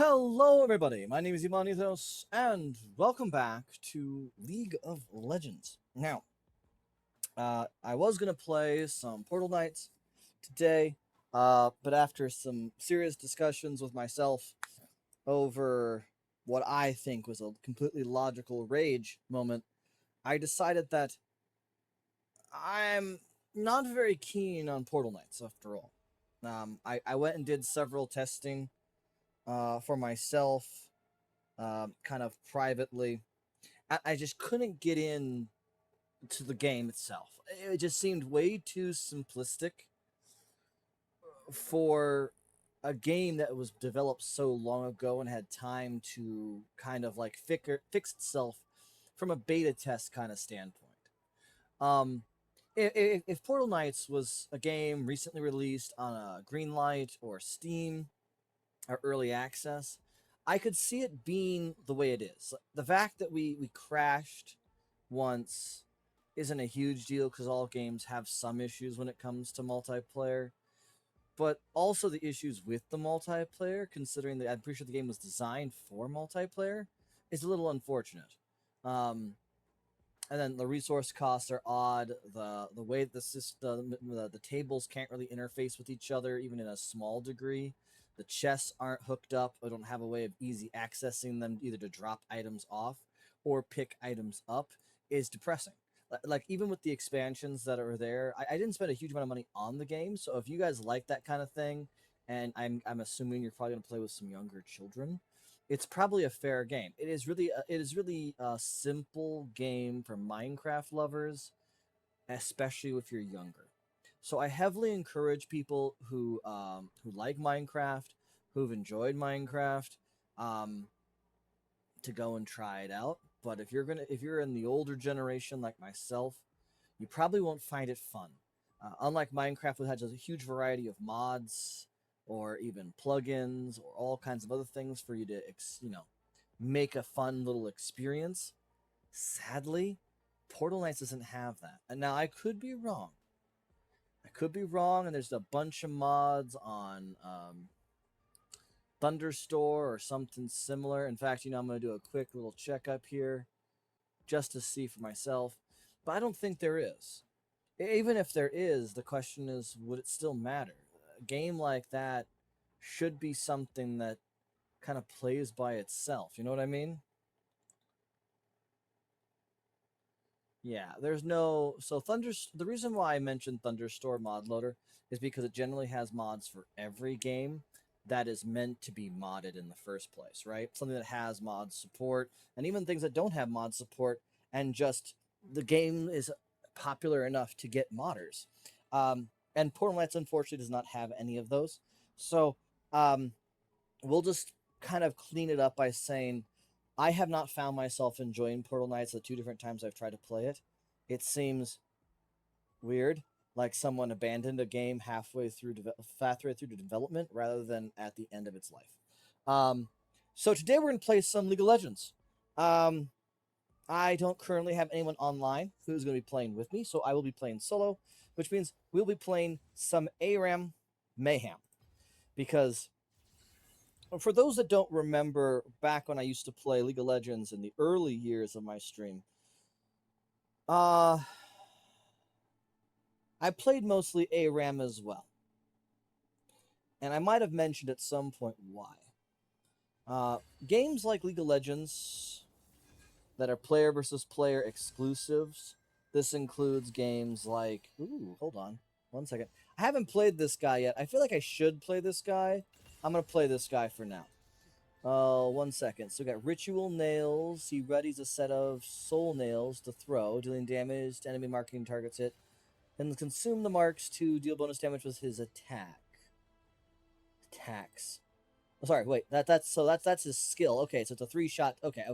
Hello, everybody. My name is Imanithos, and welcome back to League of Legends. Now, I was gonna play some Portal Knights today, but after some serious discussions with myself over what I think was a completely logical rage moment, I decided that I'm not very keen on Portal Knights after all. I went and did several testing for myself kind of privately. I just couldn't get in to the game itself. It just seemed way too simplistic for a game that was developed so long ago and had time to kind of like fix itself from a beta test kind of standpoint. Um, if Portal Knights was a game recently released on a Greenlight or Steam or early access, I could see it being the way it is. The fact that we crashed once isn't a huge deal because all games have some issues when it comes to multiplayer. But also the issues with the multiplayer, considering that I'm pretty sure the game was designed for multiplayer, is a little unfortunate. Um, and then the resource costs are odd. The way the system, the tables can't really interface with each other, even in a small degree. The chests aren't hooked up. I don't have a way of easy accessing them, either to drop items off or pick items up. Is depressing. Like even with the expansions that are there, I didn't spend a huge amount of money on the game. So if you guys like that kind of thing, and I'm assuming you're probably gonna play with some younger children, it's probably a fair game. It is really a simple game for Minecraft lovers, especially if you're younger. So I heavily encourage people who like Minecraft, who've enjoyed Minecraft, um, to go and try it out. But if you're in the older generation like myself, you probably won't find it fun. Unlike Minecraft, which has a huge variety of mods or even plugins or all kinds of other things for you to make a fun little experience. Sadly, Portal Knights doesn't have that. And now I could be wrong. I could be wrong, and there's a bunch of mods on Thunderstore or something similar. In fact, I'm going to do a quick little checkup here just to see for myself. But I don't think there is. Even if there is, the question is, would it still matter? A game like that should be something that kind of plays by itself. You know what I mean? Yeah, there's no the reason why I mentioned Thunderstore mod loader is because it generally has mods for every game that is meant to be modded in the first place, right? Something that has mod support and even things that don't have mod support and just the game is popular enough to get modders. And Portal Knights unfortunately does not have any of those. So, um, we'll just kind of clean it up by saying I have not found myself enjoying Portal Knights the two different times I've tried to play it. It seems weird, like someone abandoned a game halfway through the development rather than at the end of its life. So today we're gonna play some League of Legends. Um, I don't currently have anyone online who's gonna be playing with me, so I will be playing solo, which means we'll be playing some ARAM Mayhem because for those that don't remember back when I used to play League of Legends in the early years of my stream, uh I played mostly ARAM as well. And I might have mentioned at some point why. Games like League of Legends that are player versus player exclusives. This includes games like hold on. 1 second. I haven't played this guy yet. I feel like I should play this guy. I'm gonna play this guy for now. 1 second. So we got Ritual Nails. He readies a set of Soul Nails to throw, dealing damage to enemy marking targets hit. And consume the marks to deal bonus damage with his attacks. Oh, sorry, wait. That's his skill. Okay, so it's a 3-shot. Okay.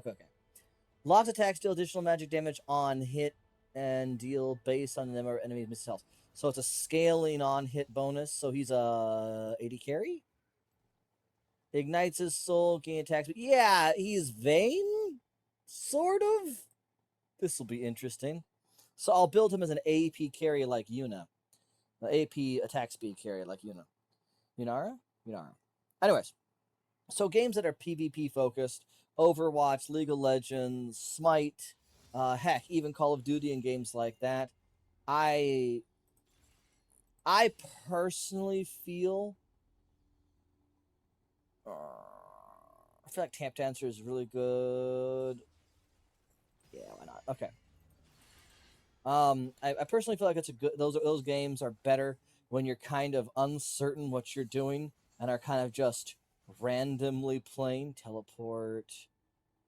Locked attacks deal additional magic damage on hit and deal based on the number of enemies missed health. So it's a scaling on hit bonus. So he's a 80 carry. Ignites his soul, gain attacks. But yeah, he's Vayne, sort of. This will be interesting. So I'll build him as an AP carry like Yuna, an AP attack speed carry like Yuna. Yunara. Anyways, So games that are PvP focused, Overwatch, League of Legends, Smite, heck, even Call of Duty and games like that. I I personally feel I feel like Tap Dancer is really good. Yeah, why not? Okay. I personally feel like it's a good. Those games are better when you're kind of uncertain what you're doing and are kind of just randomly playing. Teleport,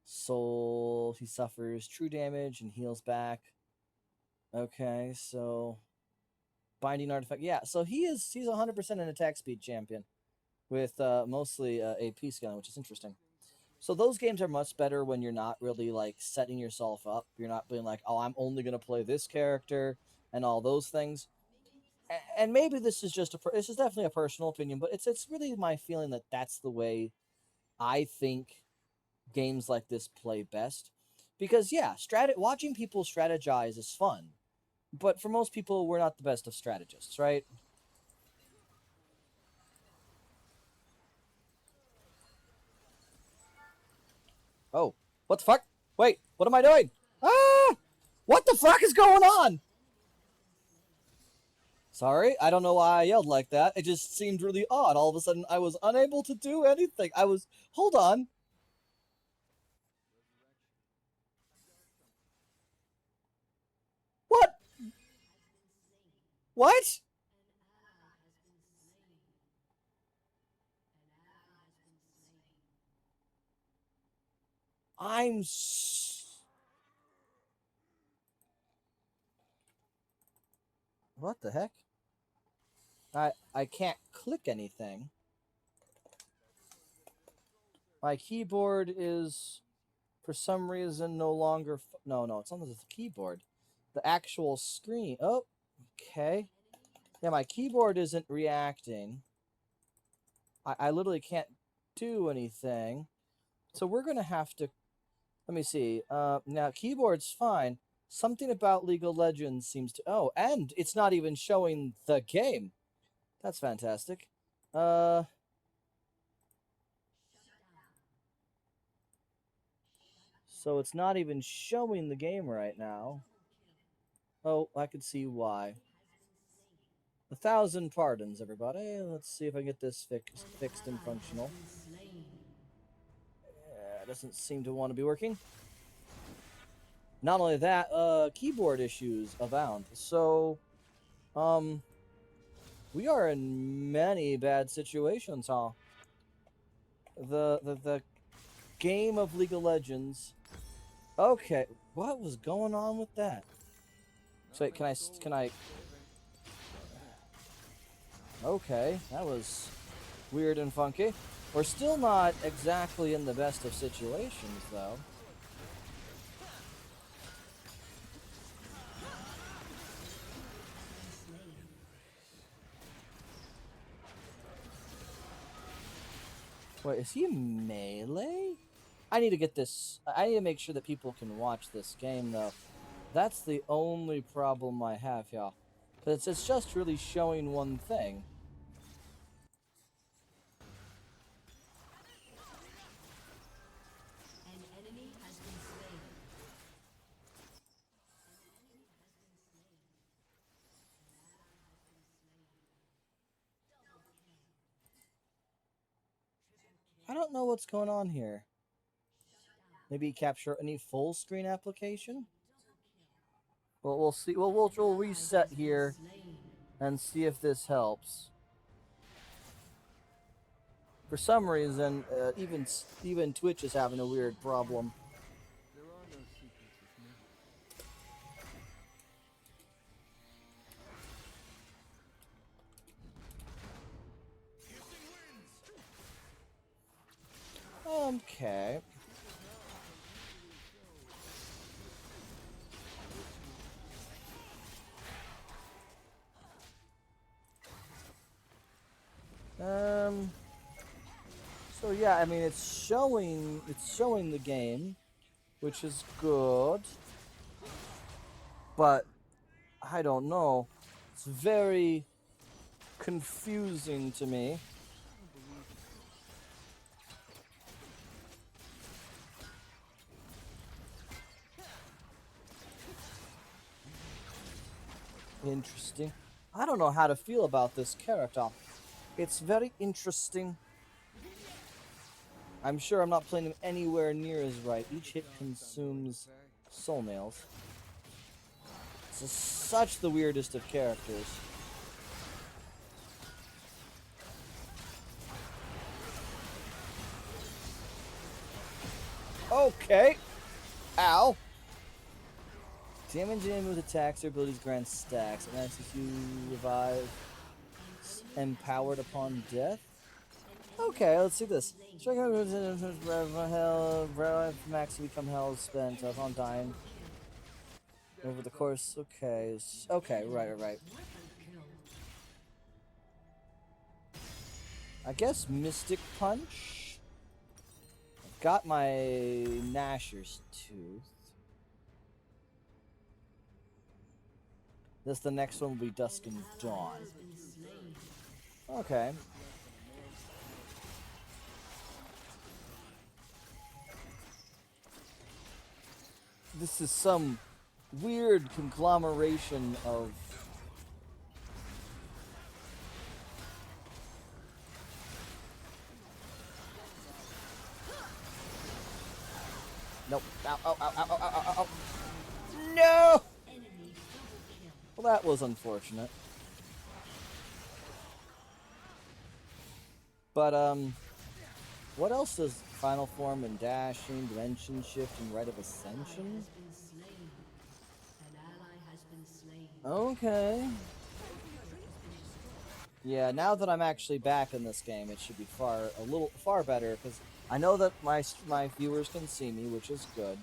Soul. He suffers true damage and heals back. Okay, so binding artifact. Yeah, so he's 100% an attack speed champion with mostly AP scaling, which is interesting. So those games are much better when you're not really like setting yourself up. You're not being like, "Oh, I'm only going to play this character" and all those things. And maybe this is just this is definitely a personal opinion, but it's really my feeling that that's the way I think games like this play best. Because yeah, watching people strategize is fun, but for most people, we're not the best of strategists, right? Oh, what the fuck? Wait, what am I doing? Ah! What the fuck is going on? Sorry, I don't know why I yelled like that. It just seemed really odd. All of a sudden, I was unable to do anything. I was. Hold on. What? What? I'm. What the heck? I can't click anything. My keyboard is for some reason no longer. No, it's not the keyboard. The actual screen. Oh, okay. Yeah, my keyboard isn't reacting. I literally can't do anything. So we're gonna have to. Let me see. Now keyboard's fine. Something about League of Legends seems to. Oh, and it's not even showing the game. That's fantastic. Uh, so it's not even showing the game right now. Oh, I can see why. 1,000 pardons, everybody. Let's see if I can get this fixed and functional. Yeah, doesn't seem to want to be working. Not only that, keyboard issues abound. So, um, we are in many bad situations, huh? The game of League of Legends. Okay, what was going on with that? So wait, can I? Okay, that was weird and funky. We're still not exactly in the best of situations, though. Wait, is he melee? I need to get this. I need to make sure that people can watch this game, though. That's the only problem I have here. Because it's just really showing one thing. I don't know what's going on here. Maybe capture any full screen application? Well, we'll see. Well, we'll reset here and see if this helps. For some reason, even Twitch is having a weird problem. Okay. Um. So yeah, I mean it's showing the game, which is good, but I don't know. It's very confusing to me. Interesting. I don't know how to feel about this character. It's very interesting. I'm sure I'm not playing him anywhere near as right. Each hit consumes soul nails. This is such the weirdest of characters. Okay. Ow. Damage in with attacks or abilities grant stacks. And that's if you revive empowered upon death. Okay, let's see this. Strike hell, max to become hell spent upon dying. Over the course, okay. Okay, right. I guess Mystic Punch. I've got my Gnasher's Tooth. The next one will be Dusk and Dawn. Okay. This is some weird conglomeration of... Nope. Ow. No! Well, that was unfortunate. But, what else does Final Form and Dashing, Dimension Shift, and Rite of Ascension? Okay. Yeah, now that I'm actually back in this game, it should be far better, because I know that my viewers can see me, which is good.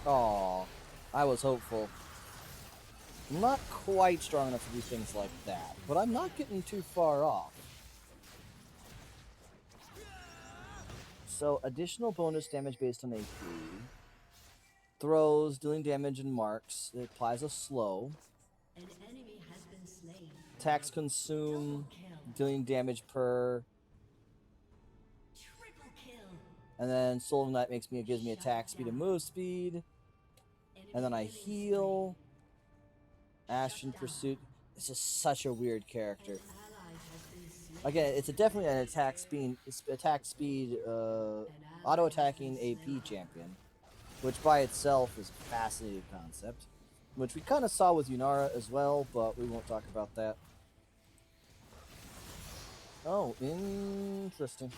Aw, I was hopeful. I'm not quite strong enough to do things like that, but I'm not getting too far off. So, additional bonus damage based on AP. Throws, dealing damage and marks. It applies a slow. An enemy has been slain. Attacks consume, dealing damage per. Triple kill. And then Soul of Night gives me attack speed and move speed. And then I heal. Ashen Pursuit. This is such a weird character. Again, it's definitely an attack speed, auto attacking AP champion, which by itself is a fascinating concept, which we kind of saw with Yunara as well, but we won't talk about that. Oh, interesting.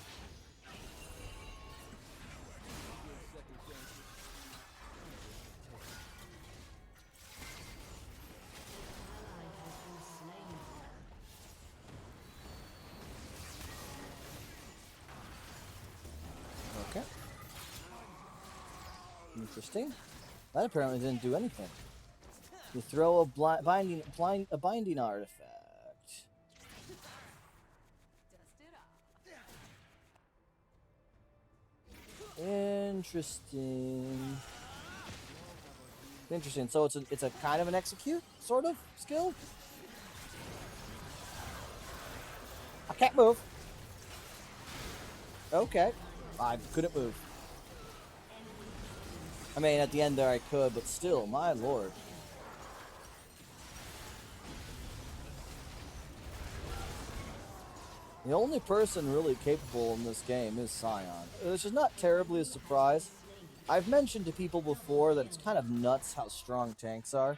Okay. Interesting. That apparently didn't do anything. You throw a binding artifact. Interesting. Interesting. So it's a kind of an execute sort of skill. I can't move. Okay. I couldn't move. I mean, at the end there I could, but still, my lord. The only person really capable in this game is Sion, which is not terribly a surprise. I've mentioned to people before that it's kind of nuts how strong tanks are.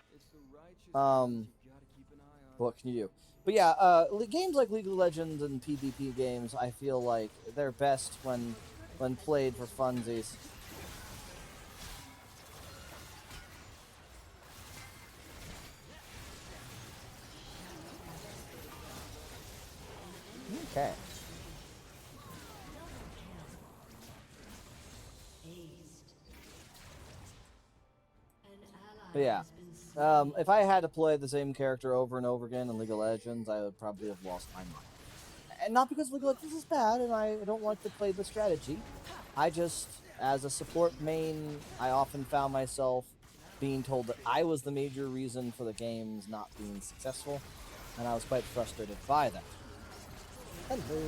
What can you do? But yeah, games like League of Legends and PvP games, I feel like they're best when played for funsies. Okay. But yeah, if I had to play the same character over and over again in League of Legends, I would probably have lost my mind. And not because League of Legends is bad, and I don't want to play the strategy. I just, as a support main, I often found myself being told that I was the major reason for the games not being successful, and I was quite frustrated by that. Hello.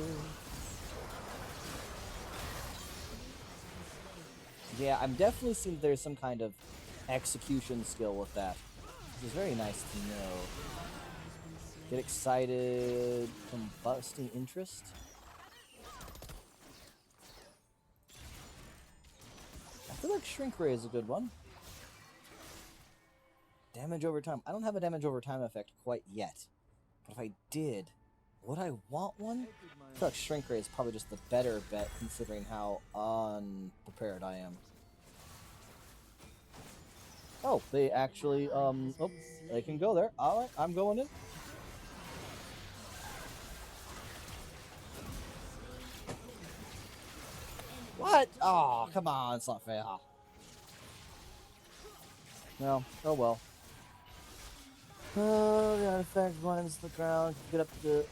Yeah, I'm definitely seeing there's some kind of execution skill with that, which is very nice to know. Get excited, combusting interest. I feel like Shrink Ray is a good one. Damage over time. I don't have a damage over time effect quite yet. But if I did, would I want one? I feel like Shrink Ray is probably just the better bet considering how unprepared I am. Oh, they actually, oh, they can go there. Alright, I'm going in. What? Oh, come on, it's not fair. No, oh well. Oh, the artifact runs the ground. Get up to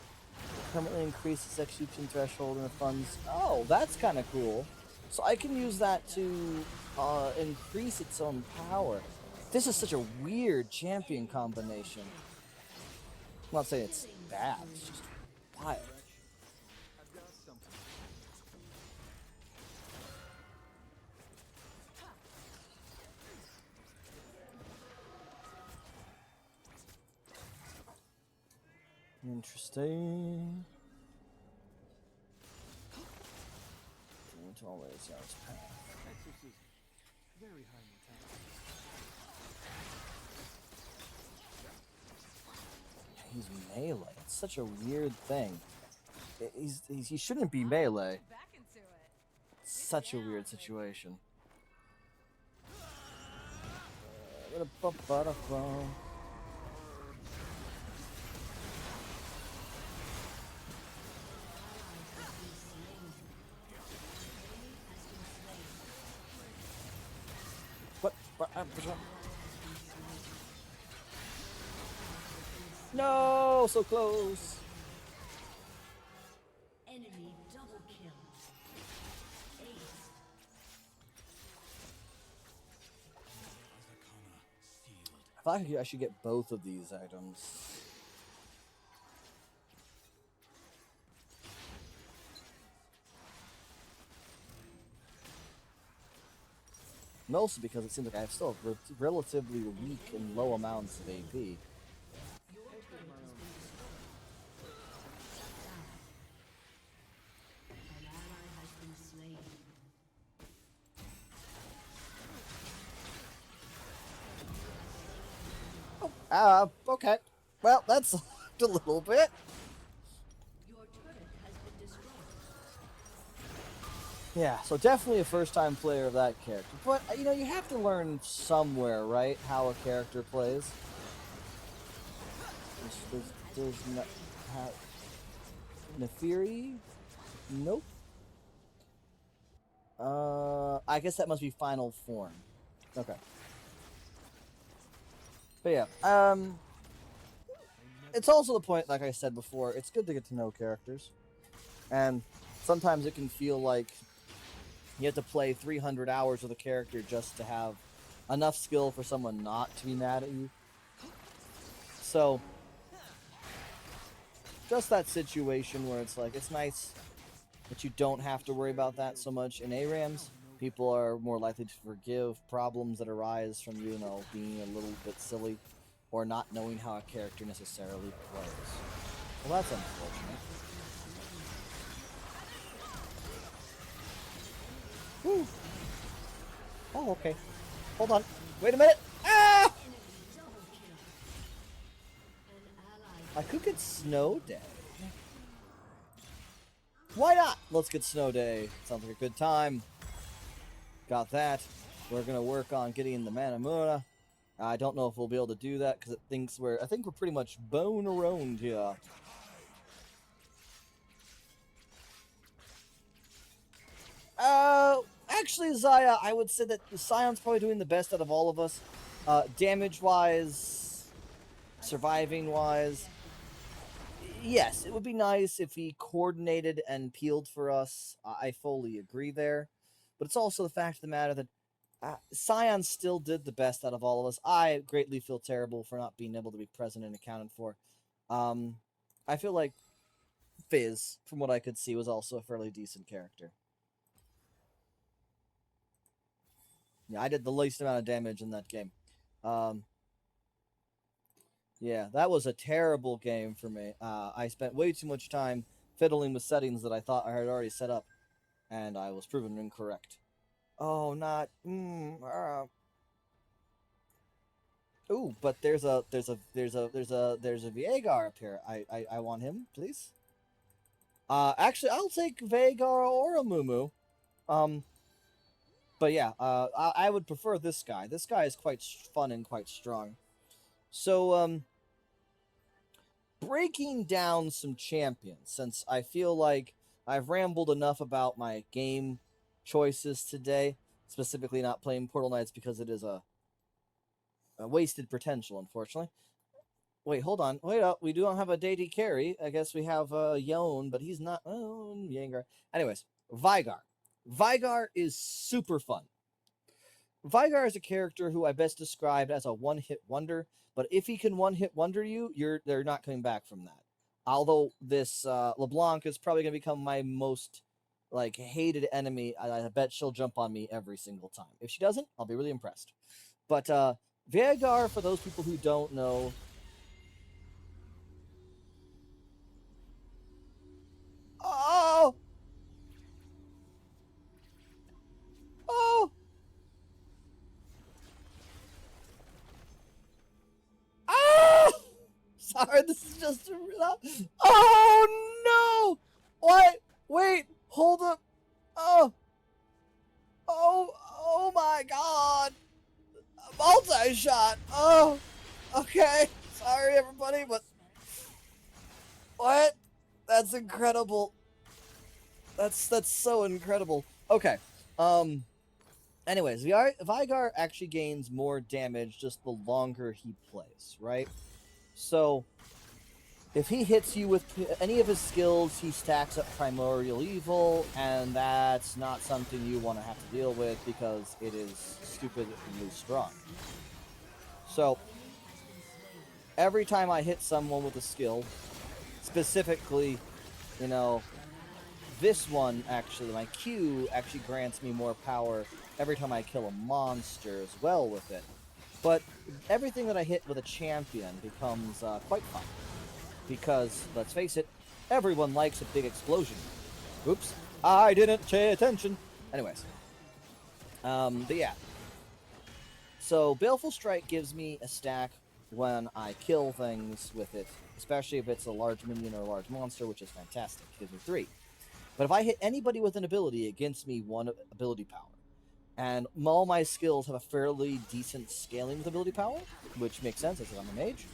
permanently increase its execution threshold and the funds. Oh, that's kind of cool. So I can use that to increase its own power. This is such a weird champion combination. I'm not saying it's bad, it's just wild. Interesting. It's always on its path. He's melee. It's such a weird thing. He shouldn't be melee. Such a weird situation. What? No, so close. Enemy double kill. Ace. I should get both of these items. Mostly because it seems like I have still relatively weak and low amounts of AP. Okay. Well, that's a little bit. Your turret has been destroyed. Yeah, so definitely a first-time player of that character. But, you know, you have to learn somewhere, right, how a character plays. There's no... Nefiri? Nope. I guess that must be final form. Okay. But yeah, it's also the point, like I said before, it's good to get to know characters. And sometimes it can feel like you have to play 300 hours with a character just to have enough skill for someone not to be mad at you. So, just that situation where it's like, it's nice that you don't have to worry about that so much. In ARAMs, people are more likely to forgive problems that arise from, you know, being a little bit silly or not knowing how a character necessarily plays. Well, that's unfortunate. Whew. Oh, okay. Hold on. Wait a minute. Ah! I could get Snow Day. Why not? Let's get Snow Day. Sounds like a good time. Got that. We're gonna work on getting the Manamuna. I don't know if we'll be able to do that because I think we're pretty much bone around here. Actually, Zaya, I would say that Scion's probably doing the best out of all of us. Damage-wise, surviving-wise. Yes, it would be nice if he coordinated and peeled for us. I fully agree there. But it's also the fact of the matter that Scion still did the best out of all of us. I greatly feel terrible for not being able to be present and accounted for. I feel like Fizz, from what I could see, was also a fairly decent character. Yeah, I did the least amount of damage in that game. Um, yeah, that was a terrible game for me. I spent way too much time fiddling with settings that I thought I had already set up, and I was proven incorrect. Oh, not. Ooh, but there's a Viegar up here. I want him, please. Actually, I'll take Veigar or a Mumu. Um, but yeah, I would prefer this guy. This guy is quite fun and quite strong. So, breaking down some champions, since I feel like I've rambled enough about my game choices today, specifically not playing Portal Knights because it is a wasted potential, unfortunately. Wait, hold on. Wait up. We don't have a deity carry. I guess we have Yon, but he's not. Oh, Yangar. Anyways, Vigar. Vigar is super fun. Vigar is a character who I best described as a one-hit wonder, but if he can one-hit wonder you, they're not coming back from that. Although this LeBlanc is probably going to become my most like hated enemy, I bet she'll jump on me every single time. If she doesn't, I'll be really impressed. But Veigar, for those people who don't know, oh, oh, oh! Sorry, this is just. Oh no! What? Wait, hold up. Oh, oh my God! A multi-shot. Oh, okay. Sorry, everybody, but what? That's incredible. That's so incredible. Okay. Um. Anyways, Vigar actually gains more damage just the longer he plays, right? So if he hits you with any of his skills, he stacks up Primordial Evil, and that's not something you want to have to deal with because it is stupidly strong. So every time I hit someone with a skill, specifically, you know, this one actually, my Q actually grants me more power every time I kill a monster as well with it. But everything that I hit with a champion becomes quite fun. Because, let's face it, everyone likes a big explosion. Oops, I didn't pay attention. Anyways, but yeah. So, Baleful Strike gives me a stack when I kill things with it, especially if it's a large minion or a large monster, which is fantastic. It gives me 3. But if I hit anybody with an ability, it gives me 1 ability power. And all my skills have a fairly decent scaling with ability power, which makes sense as I'm a mage.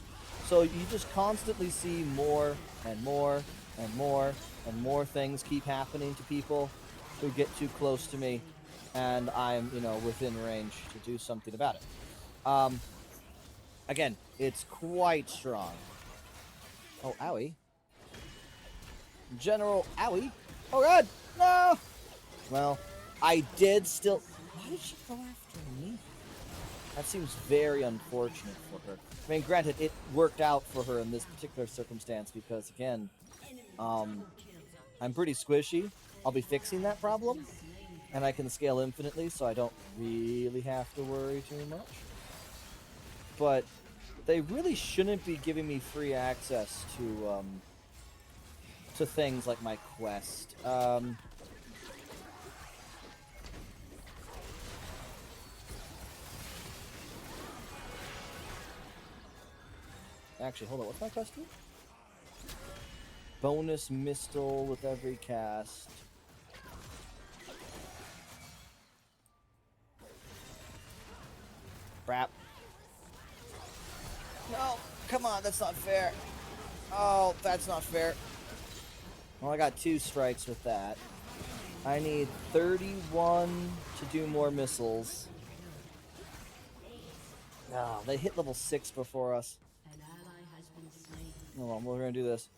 So you just constantly see more and more and more and more things keep happening to people who get too close to me, and I'm, within range to do something about it. Again, it's quite strong. Oh, owie. General Owie. Oh god, no! Well, I did still... Why did she go after me? That seems very unfortunate for her. I mean, granted, it worked out for her in this particular circumstance because, again, I'm pretty squishy. I'll be fixing that problem, and I can scale infinitely, so I don't really have to worry too much. But they really shouldn't be giving me free access to things like my quest. Actually, hold on. What's my quest do? Bonus Mistle with every cast. Crap. No, come on, that's not fair. Oh, that's not fair. Well, I got 2 strikes with that. I need 31 to do more missiles. Oh, they hit level 6 before us. Hold on, we're gonna do this.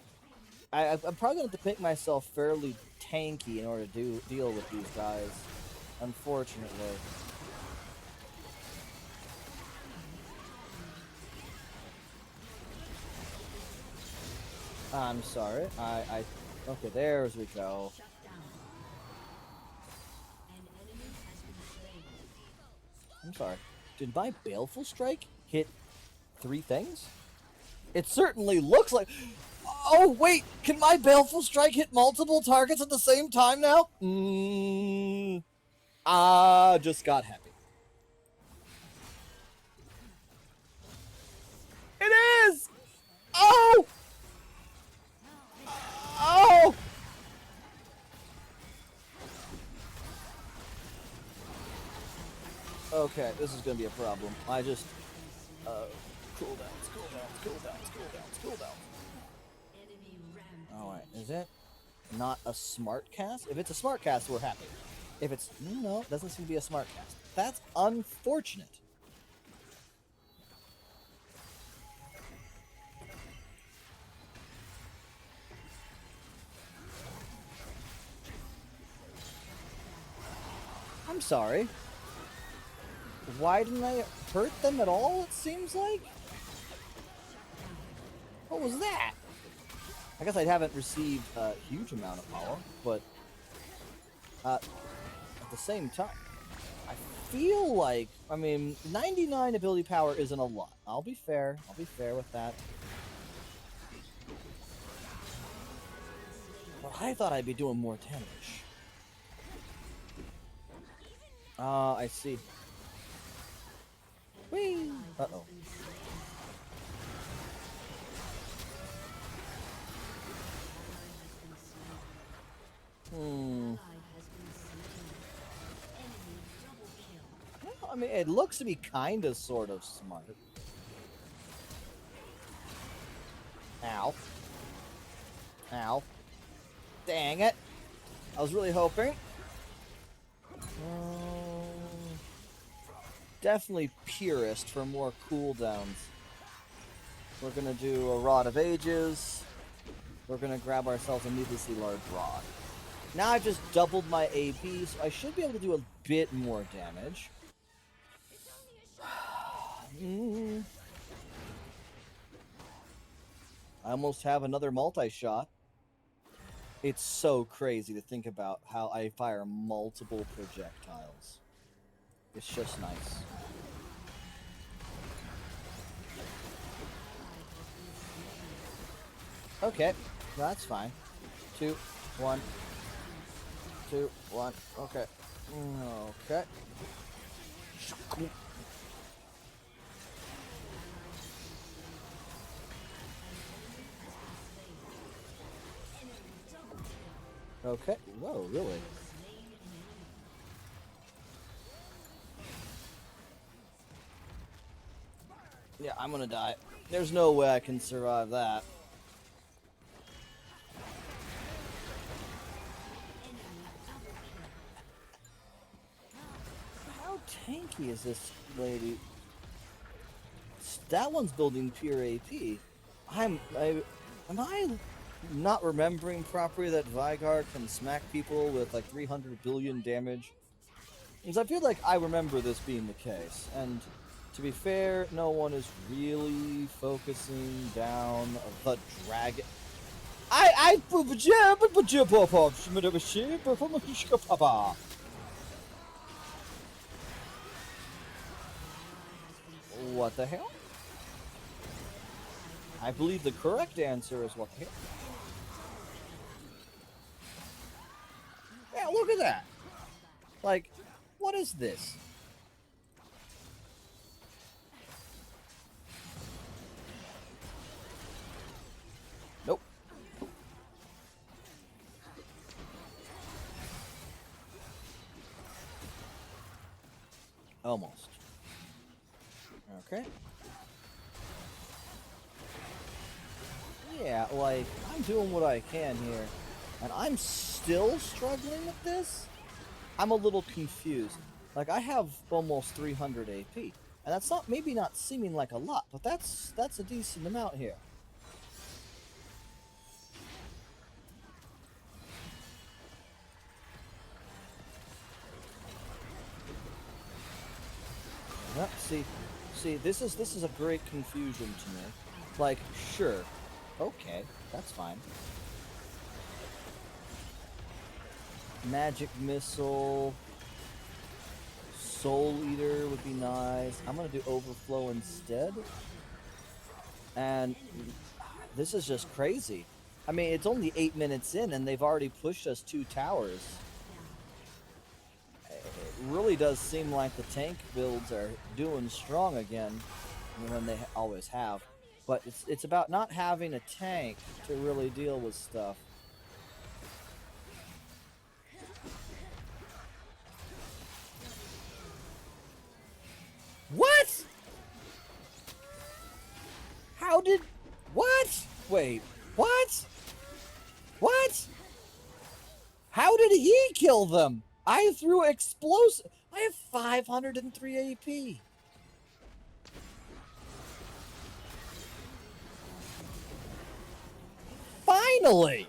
I'm probably gonna have to make myself fairly tanky in order to deal with these guys. Unfortunately. I'm sorry. Okay, there we go. sorry. Did my Baleful Strike hit 3 things? It certainly looks like... Oh, wait! Can my Baleful Strike hit multiple targets at the same time now? Just got happy. It is! Oh! Oh! Okay, this is gonna be a problem. I just... cooldowns. Enemy rampage. Alright, is it not a smart cast? If it's a smart cast, we're happy. If it's... No, it doesn't seem to be a smart cast. That's unfortunate. I'm sorry. Why didn't I hurt them at all, it seems like? What was that? I guess I haven't received a huge amount of power, but at the same time, I feel like, I mean, 99 ability power isn't a lot. I'll be fair with that. But I thought I'd be doing more damage. I see. Whee! Uh-oh. Well, I mean, it looks to be kinda sort of smart. Ow. Ow. Dang it. I was really hoping. Definitely purist for more cooldowns. We're gonna do a Rod of Ages. We're gonna grab ourselves a needlessly large rod. Now I've just doubled my AP, so I should be able to do a bit more damage. I almost have another multi-shot. It's so crazy to think about how I fire multiple projectiles. It's just nice. Okay, that's fine. 2, 1. 2, 1. Okay. Okay. Okay. Whoa, really? Yeah, I'm gonna die. There's no way I can survive that. How tanky is this lady? That one's building pure AP. Am I not remembering properly that Vigard can smack people with like 300 billion damage? Because I feel like I remember this being the case, and to be fair, no one is really focusing down the dragon. What the hell? I believe the correct answer is what the hell? Yeah, look at that. Like, what is this? Nope. Almost. Okay. Yeah, like, I'm doing what I can here, and I'm still struggling with this? I'm a little confused. Like, I have almost 300 AP, and that's not, maybe not seeming like a lot, but that's a decent amount here. Yep, see, this is a great confusion to me. Like, sure, okay, that's fine. Magic Missile, Soul Eater would be nice. I'm gonna do Overflow instead. And this is just crazy. I mean, it's only 8 minutes in, and they've already pushed us 2 towers. It really does seem like the tank builds are doing strong again, when they always have. But it's about not having a tank to really deal with stuff. What? How did... What? Wait, what? What? How did he kill them? I threw explosive... I have 503 AP. Finally!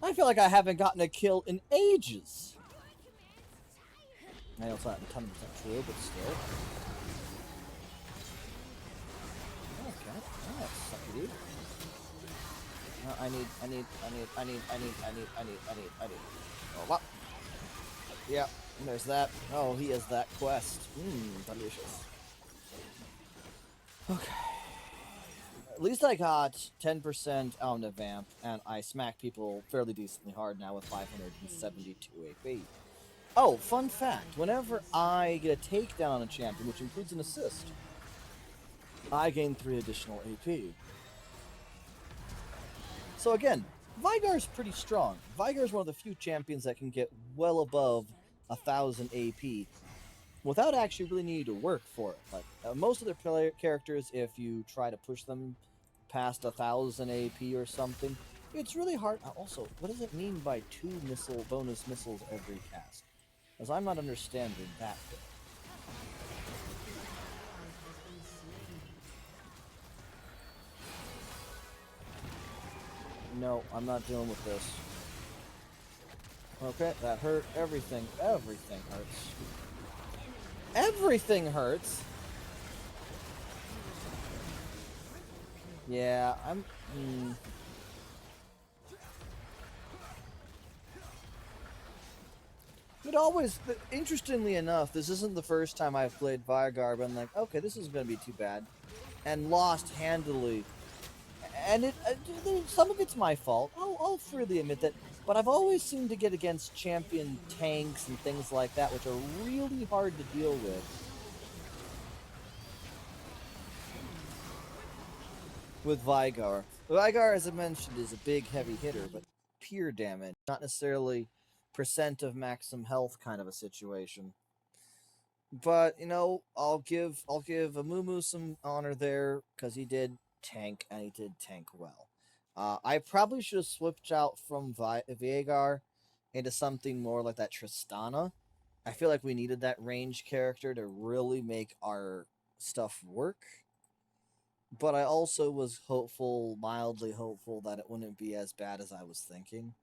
I feel like I haven't gotten a kill in ages. I know it's not a ton of true, but still. Okay, alright, sucky dude. I need. Oh, what? Yeah, there's that. Oh, he has that quest. Delicious. Okay. At least I got 10% on the vamp, and I smack people fairly decently hard now with 572 AP. Oh, fun fact. Whenever I get a takedown on a champion, which includes an assist, I gain 3 additional AP. So again, Vygar's pretty strong. Vygar's one of the few champions that can get well above 1,000 AP without actually really needing to work for it. Like most of their characters, if you try to push them past 1,000 AP or something, it's really hard. Also, what does it mean by 2 bonus missiles every cast? As I'm not understanding that bit. No, I'm not dealing with this. Okay, that hurt. Everything hurts. Everything hurts! Yeah, It always, interestingly enough, this isn't the first time I've played Vygar, but I'm like, okay, this isn't going to be too bad. And lost handily. And some of it's my fault. I'll freely admit that. But I've always seemed to get against champion tanks and things like that, which are really hard to deal with. With Vygar. Vygar, as I mentioned, is a big, heavy hitter, but pure damage, not necessarily percent of maximum health kind of a situation. But you know, I'll give Amumu some honor there because he did tank and he did tank well. I probably should have switched out from Veigar into something more like that Tristana. I feel like we needed that range character to really make our stuff work. But I also was hopeful, mildly hopeful, that it wouldn't be as bad as I was thinking.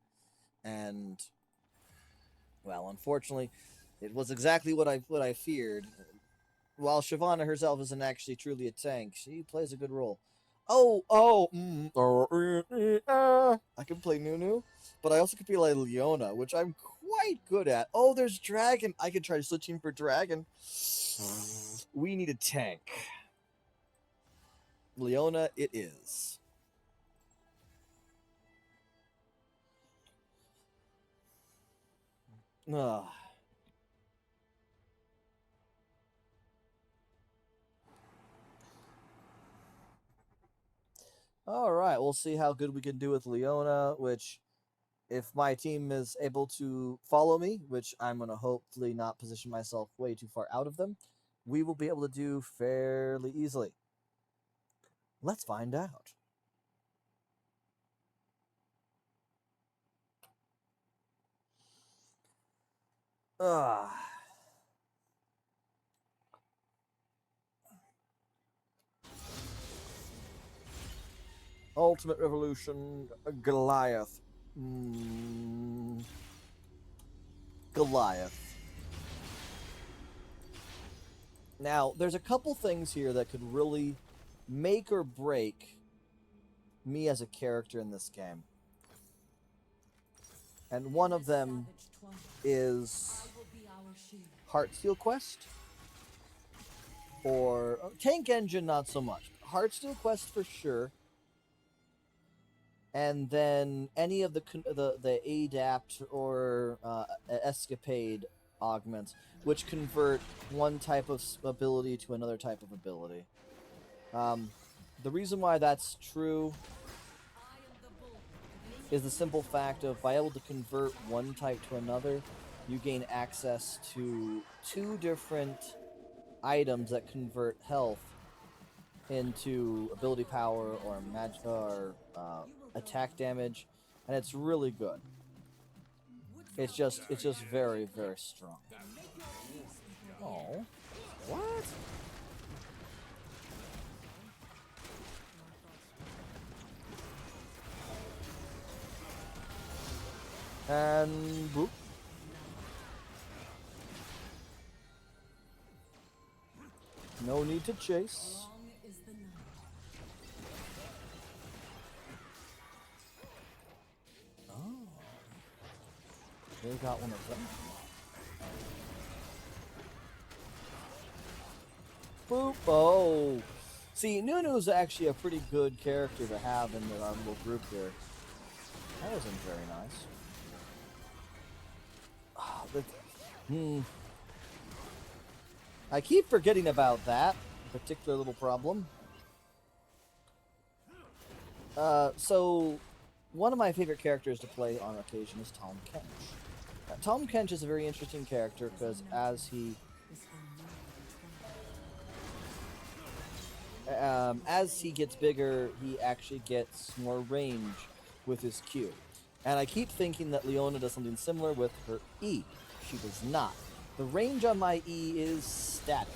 And, well, unfortunately, it was exactly what I feared. While Shyvana herself isn't actually truly a tank, she plays a good role. I can play Nunu, but I also can play like Leona, which I'm quite good at. Oh, there's Dragon. I can try switching for Dragon. We need a tank. Leona it is. Ugh. Alright, we'll see how good we can do with Leona, which, if my team is able to follow me, which I'm going to hopefully not position myself way too far out of them, we will be able to do fairly easily. Let's find out. Ugh. Ultimate Revolution, Goliath. Goliath. Now, there's a couple things here that could really make or break me as a character in this game. And one of them is Heartsteel Quest, or Tank Engine, not so much. Heartsteel Quest for sure. And then any of the Adapt or Escapade augments, which convert one type of ability to another type of ability. The reason why that's true is the simple fact of, by able to convert one type to another, you gain access to 2 different items that convert health into ability power or magic or attack damage, and it's really good. It's just very, very strong. Oh, what? And boop. No need to chase. They got one of them. Boop! Oh! See, Nunu's actually a pretty good character to have in our little group here. That wasn't very nice. Oh, I keep forgetting about that particular little problem. So, one of my favorite characters to play on occasion is Tahm Kench. Tahm Kench is a very interesting character because as he gets bigger, he actually gets more range with his Q. And I keep thinking that Leona does something similar with her E. She does not. The range on my E is static,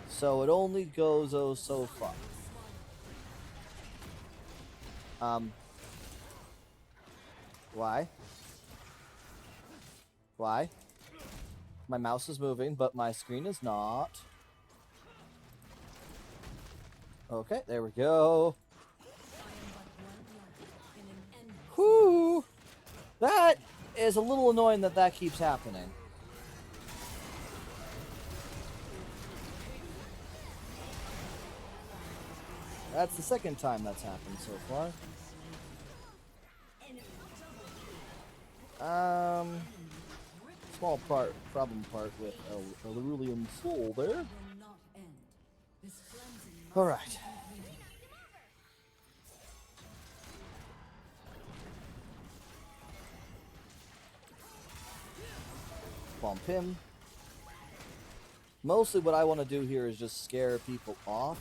so it only goes so far. Why? Why? My mouse is moving, but my screen is not. Okay, there we go. Whoo! That is a little annoying that keeps happening. That's the second time that's happened so far. Small problem with a Cerulean Soul there. Alright. Bump him. Mostly what I want to do here is just scare people off,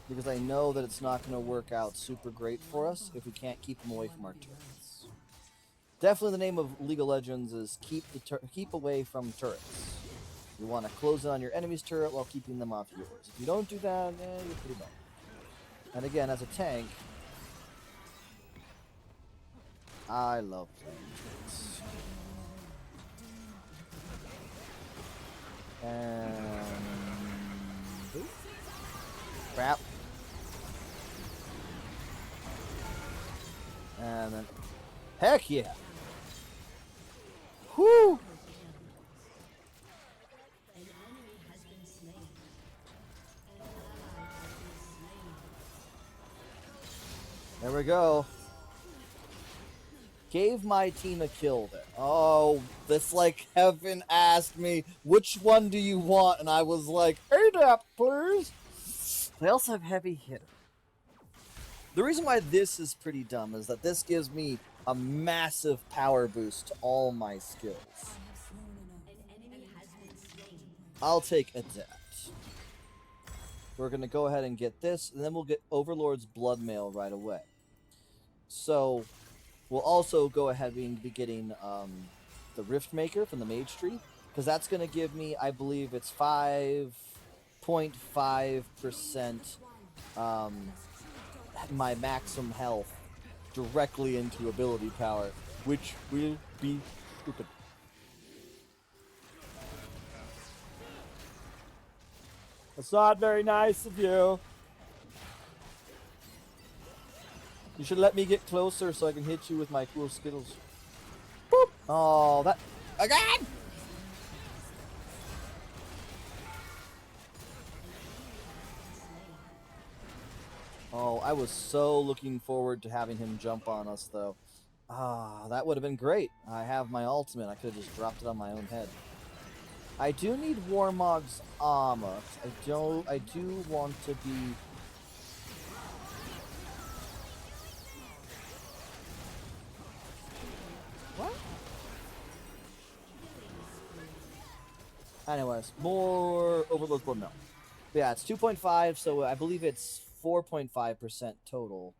because I know that it's not going to work out super great for us if we can't keep them away from our turrets. Definitely the name of League of Legends is keep away from turrets. You want to close in on your enemy's turret while keeping them off yours. If you don't do that, you're pretty bad. And again, as a tank, I love playing tanks. And crap. And then heck yeah. Whoo! There we go. Gave my team a kill there. Oh, this like heaven asked me, which one do you want? And I was like, Adapt, please. They also have heavy hitter. The reason why this is pretty dumb is that this gives me a massive power boost to all my skills. I'll take Adapt. We're going to go ahead and get this, and then we'll get Overlord's Bloodmail right away. So, we'll also go ahead and be getting the Riftmaker from the Mage Tree, because that's going to give me, I believe it's 5.5% my maximum health directly into ability power, which will be stupid. That's not very nice of you. You should let me get closer so I can hit you with my cool Skittles. Boop! Oh, Again! Oh, I was so looking forward to having him jump on us, though. Ah, that would have been great. I have my ultimate. I could have just dropped it on my own head. I do need Warmog's armor. I do want to be... What? Anyways, more Overload Blood Mill. Yeah, it's 2.5, so I believe it's 4.5% total.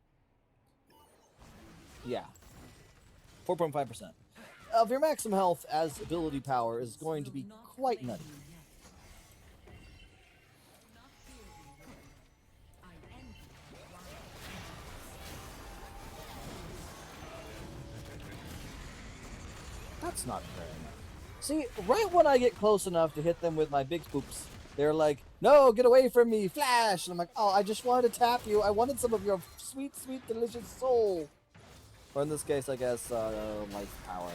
Yeah. 4.5%. Your maximum health as ability power is going to be quite nutty. That's not fair enough. See, right when I get close enough to hit them with my big spoops, they're like, no, get away from me, Flash! And I'm like, oh, I just wanted to tap you. I wanted some of your sweet, sweet, delicious soul. Or in this case, I guess, life power.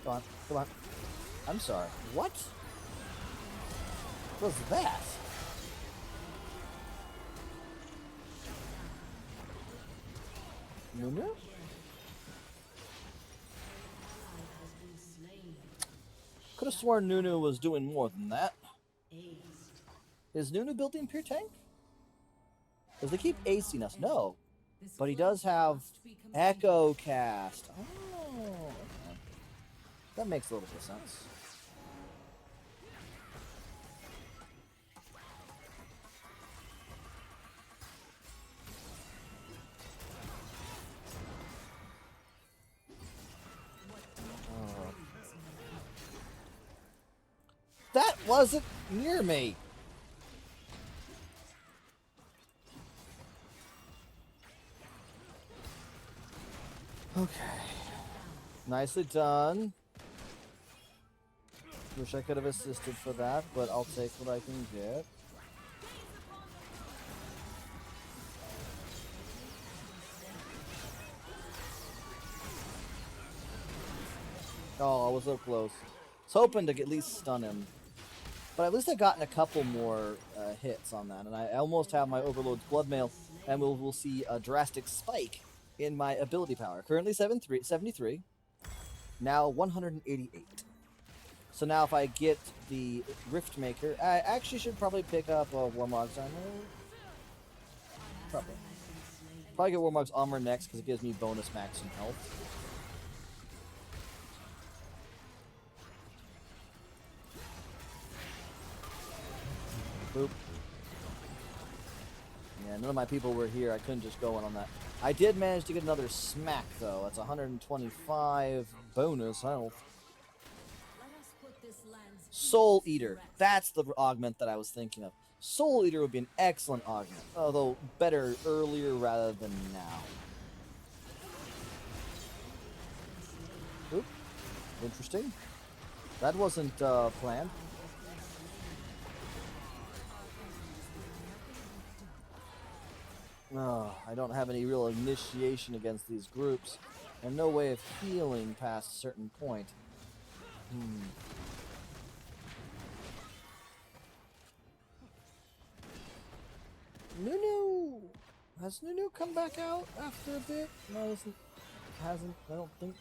Come on, come on. I'm sorry. What? What was that? Nunu? Could have sworn Nunu was doing more than that. Is Nunu building Pure Tank? Because they keep acing us. No. But he does have Echo Cast. Oh. Okay. That makes a little bit of sense. That wasn't near me. Okay. Nicely done. Wish I could have assisted for that, but I'll take what I can get. Oh, I was so close. I was hoping to at least stun him. But at least I gotten a couple more hits on that, and I almost have my Overload's Bloodmail, and we'll see a drastic spike in my ability power. Currently 73, now 188. So now if I get the Rift Maker, I actually should probably pick up Warmog's armor. Probably get Warmog's armor next because it gives me bonus maximum health. Boop. Yeah, none of my people were here. I couldn't just go in on that. I did manage to get another smack, though. That's 125 bonus health. Soul Eater. That's the augment that I was thinking of. Soul Eater would be an excellent augment, although better earlier rather than now. Oop. Interesting. That wasn't planned. Oh, I don't have any real initiation against these groups, and no way of healing past a certain point. Nunu! Has Nunu come back out after a bit? No, hasn't. I don't think.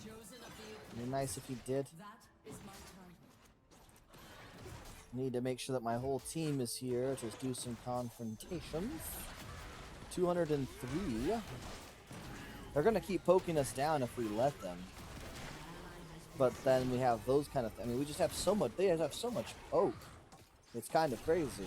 It'd be nice if he did. Need to make sure that my whole team is here to do some confrontations. 203. They're gonna keep poking us down if we let them. But then we have those kind of. I mean, we just have so much. They have so much poke. It's kind of crazy.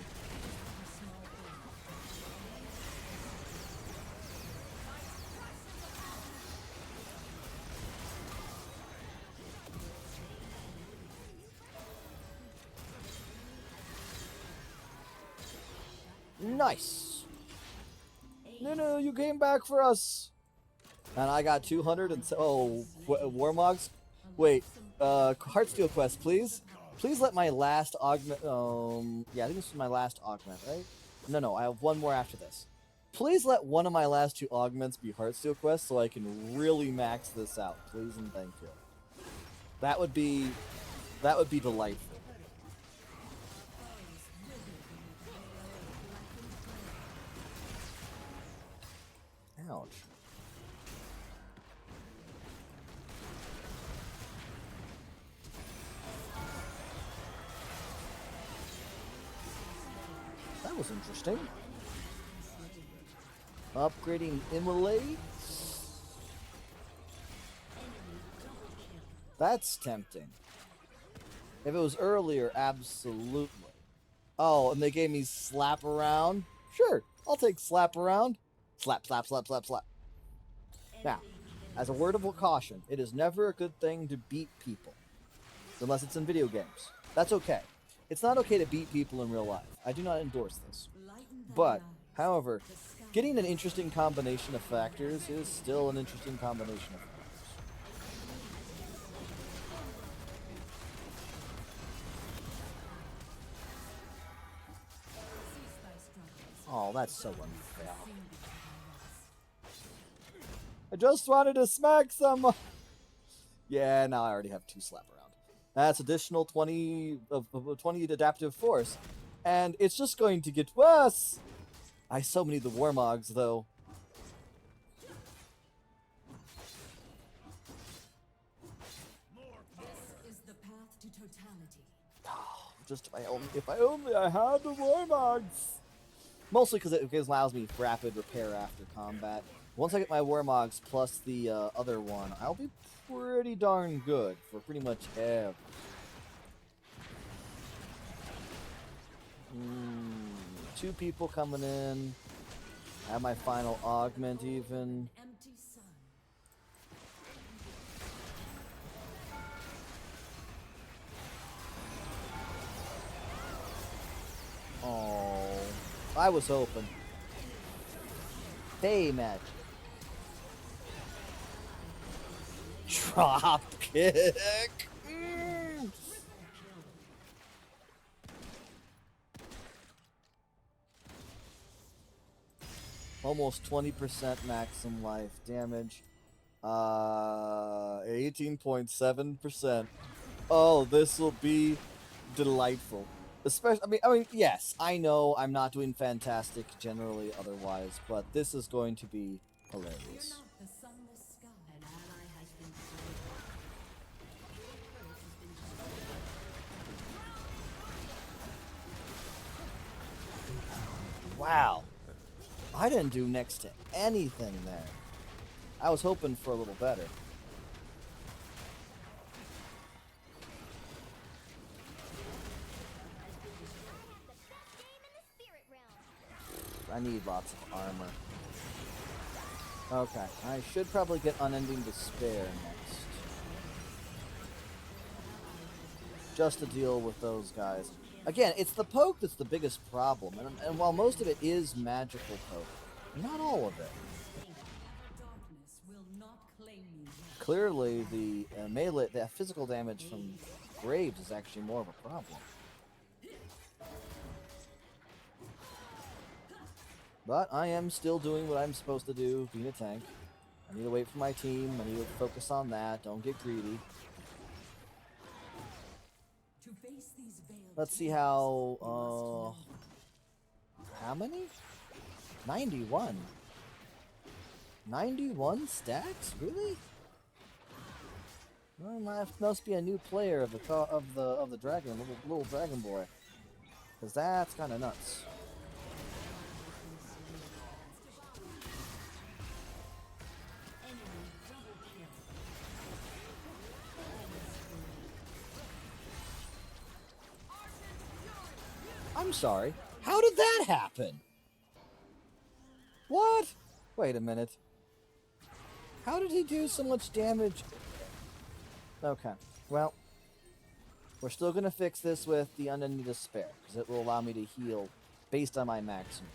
Nice. No, you came back for us. And I got 200 and oh, Warmogs. Wait, Heartsteel quest, please. Please let my last augment. Yeah, I think this is my last augment, right? No, I have one more after this. Please let one of my last two augments be Heartsteel Quest so I can really max this out. Please and thank you. That would be delightful. Ouch. That was interesting. Upgrading Immolate? That's tempting. If it was earlier, absolutely. Oh, and they gave me slap around? Sure, I'll take slap around. Slap, slap, slap, slap, slap. Now, as a word of caution, it is never a good thing to beat people. Unless it's in video games. That's okay. It's not okay to beat people in real life. I do not endorse this. But, however, getting an interesting combination of factors is still an interesting combination of factors. Oh, that's so unfair. I just wanted to smack someone. Yeah, now I already have 2 slap around. That's additional 20 of 20 adaptive force. And it's just going to get worse. I so need the Warmogs, though. This is the path to totality. Oh, just if I only I had the Warmogs. Mostly because it allows me rapid repair after combat. Once I get my Warmogs plus the other one, I'll be pretty darn good for pretty much everything. 2 people coming in. I have my final augment even. Empty sun. Oh, I was hoping. Hey, magic. Drop kick. Almost 20% maximum life damage. 18.7%. Oh, this will be delightful. Especially, I mean, yes, I know I'm not doing fantastic generally otherwise, but this is going to be hilarious. Not the sunless sky. An ally has been slain. Wow. I didn't do next to anything there. I was hoping for a little better. I need lots of armor. Okay, I should probably get Unending Despair next. Just to deal with those guys. Again, it's the poke that's the biggest problem, and while most of it is magical poke, not all of it. Darkness will not claim you. Clearly, the melee, the physical damage from Graves is actually more of a problem. But I am still doing what I'm supposed to do, being a tank. I need to wait for my team, I need to focus on that, don't get greedy. To face these veiled Let's see how many? 91. 91 stacks? Really? Well, must be a new player of the dragon, little dragon boy, because that's kind of nuts. I'm sorry. How did that happen? What? Wait a minute. How did he do so much damage? Okay, well, we're still going to fix this with the Unending Despair, because it will allow me to heal based on my maximum.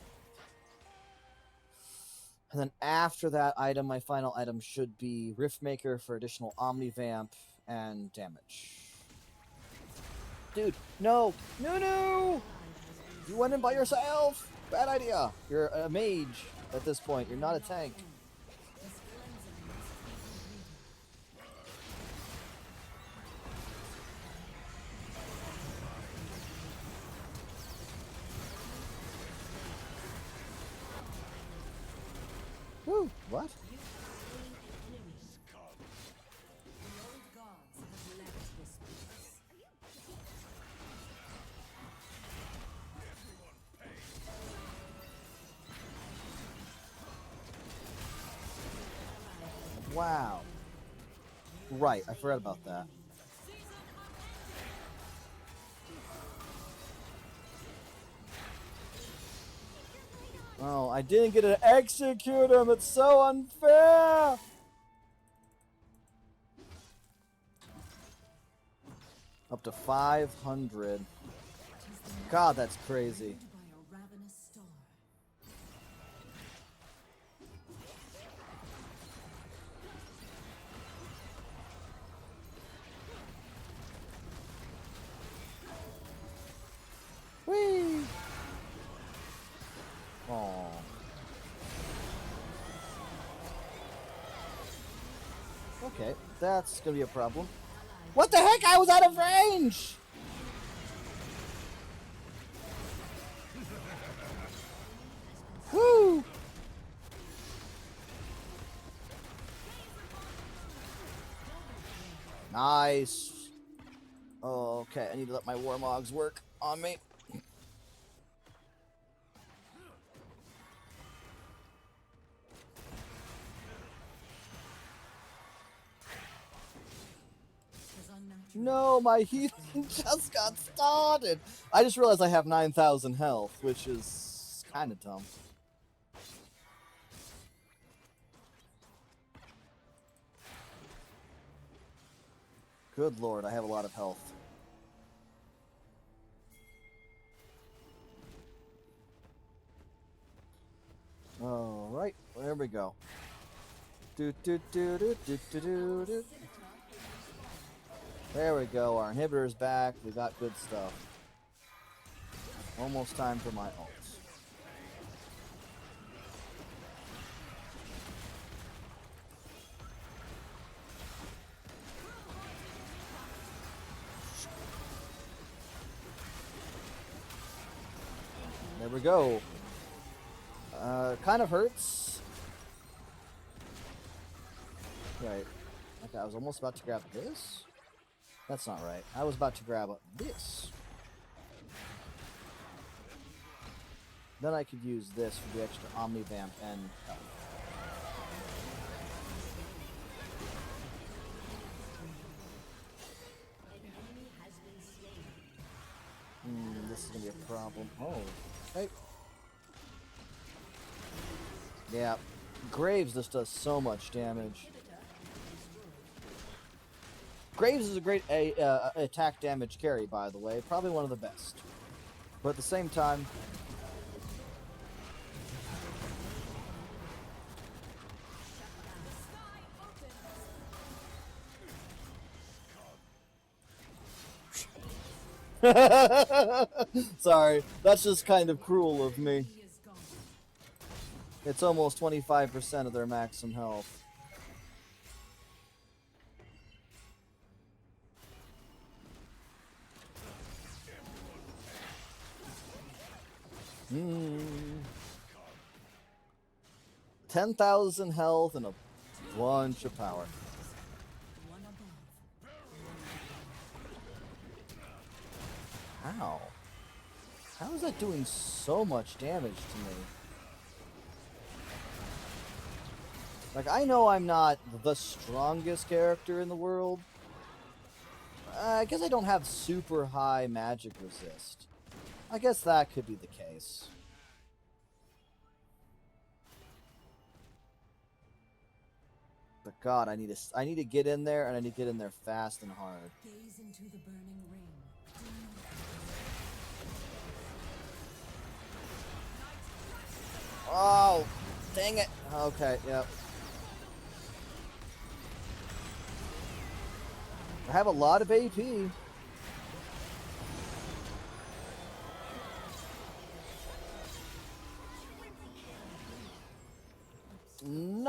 And then after that item, my final item should be Riftmaker for additional Omnivamp and damage. Dude, no! No, no! You went in by yourself! Bad idea! You're a mage at this point. You're not a tank. Woo! What? The old gods have left this place. Wow. Right, I forgot about that. Oh, I didn't get to execute him. It's so unfair. Up to 500. God, that's crazy. By a ravenous star. Whee! Oh. Okay, that's gonna be a problem. What the heck? I was out of range! Woo! Nice. Oh, okay, I need to let my Warmogs work on me. Is unnatural. No, my healing just got started. I just realized I have 9,000 health, which is kind of dumb. Good lord, I have a lot of health. Alright, there we go. Do, do, do, do, do, do, do, do. There we go, our inhibitor's back. We got good stuff. Almost time for my ults. There we go. Kind of hurts. Right. Okay, I was almost about to grab this. That's not right. I was about to grab this. Then I could use this for the extra Omnivamp and health. This is gonna be a problem. Oh, okay. Yeah, Graves just does so much damage. Graves is a great attack damage carry, by the way. Probably one of the best. But at the same time... Sorry, that's just kind of cruel of me. He is gone. It's almost 25% of their maximum health. Hmm. 10,000 health and a bunch of power. One above. How? How is that doing so much damage to me? Like, I know I'm not the strongest character in the world. I guess I don't have super high magic resist. I guess that could be the case. But God, I need to get in there, and I need to get in there fast and hard. Gaze into the burning ring. Oh, dang it. Okay, yep. I have a lot of AP.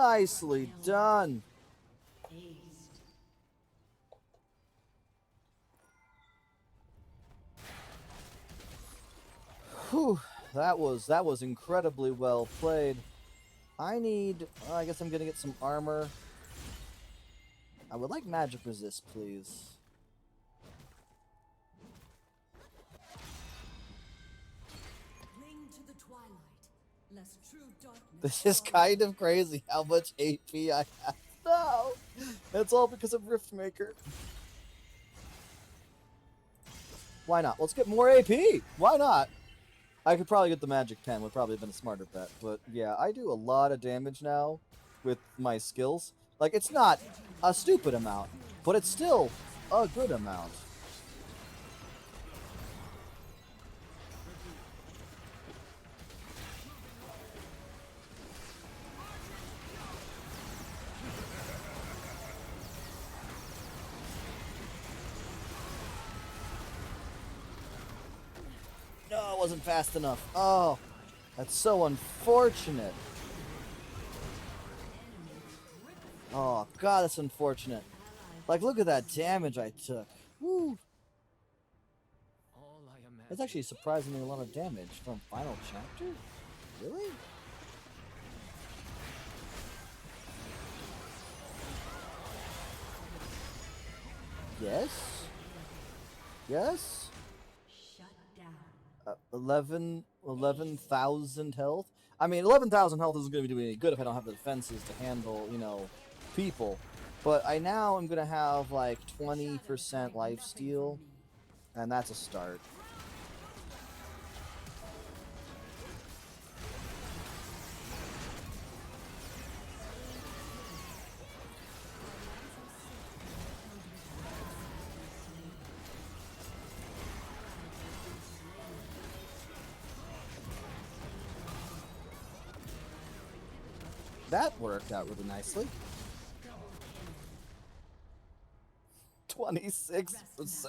Nicely done. Whew, that was incredibly well played. I need. I guess I'm gonna get some armor. I would like magic resist, please. Cling to the twilight, lest true darkness This is fall kind of crazy how much AP I have. No, it's all because of Riftmaker. Why not? Let's get more AP. Why not? I could probably get the magic pen. Would probably have been a smarter bet. But yeah, I do a lot of damage now with my skills. Like, it's not a stupid amount, but it's still a good amount. No, it wasn't fast enough. Oh, that's so unfortunate. Oh, God, that's unfortunate. Like, look at that damage I took. Woo. That's actually surprisingly a lot of damage from Final Chapter? Really? Yes? Yes? shut down. 11,000 health? I mean, 11,000 health isn't going to be doing any good if I don't have the defenses to handle, you know, people. But I now am going to have, like, 20% lifesteal, and that's a start. That worked out really nicely. 26%.